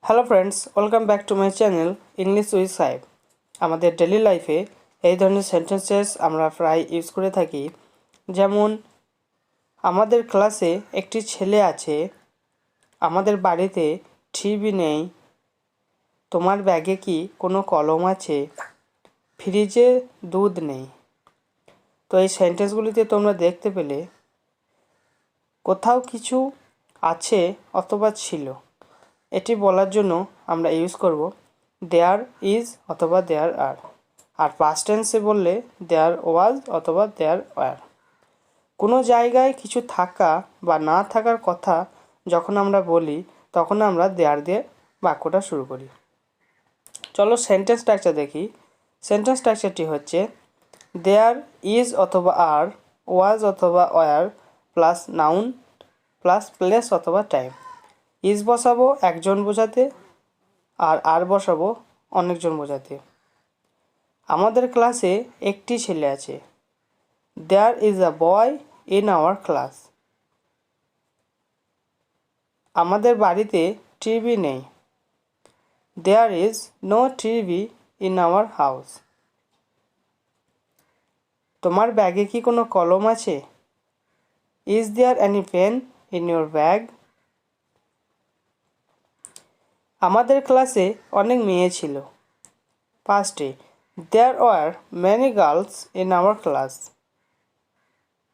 Hello friends, welcome back to my channel English with সাহেব। আমাদের daily লাইফে এই ধরনের সেন্টেন্সেস আমরা প্রায় ইউজ করে থাকি। যেমন, আমাদের ক্লাসে একটি ছেলে আছে, আমাদের বাড়িতে টিভি নেই, তোমার ব্যাগে কি কোনো কলম আছে, ফ্রিজে দুধ নেই। তো এই সেন্টেন্সগুলিতে তোমরা দেখতে পেলে কোথাও কিছু আছে অথবা ছিল, এটি বলার জন্য আমরা ইউজ করব দেয়ার ইজ অথবা দেয়ার আর। আর পাস্ট টেন্সে বললে দেয়ার ওয়াজ অথবা দেয়ার ওয়ার। কোনো জায়গায় কিছু থাকা বা না থাকার কথা যখন আমরা বলি তখন আমরা দেয়ার দিয়ে বাক্যটা শুরু করি। চলো সেন্টেন্স স্ট্রাকচার দেখি। সেন্টেন্স স্ট্রাকচারটি হচ্ছে দেয়ার ইজ অথবা আর, ওয়াজ অথবা were plus noun plus place অথবা টাইম। ইজ বসাবো একজন বোঝাতে, আর বসাবো অনেকজন বোঝাতে। আমাদের ক্লাসে একটি ছেলে আছে, there is a boy in our class. আমাদের বাড়িতে টিভি নেই, there is no TV in our house. তোমার ব্যাগে কি কোনো কলম আছে? Is there any pen in your bag? আমাদের ক্লাসে অনেক মেয়ে ছিল, পাস্টে there were many girls in our class.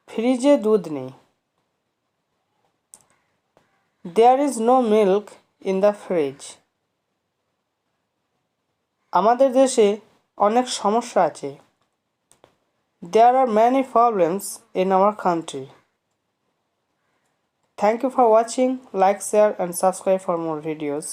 ফ্রিজে দুধ নেই, there is no milk in the fridge. আমাদের দেশে অনেক সমস্যা আছে, there are many problems in our country. Thank you for watching. Like, share and subscribe for more videos.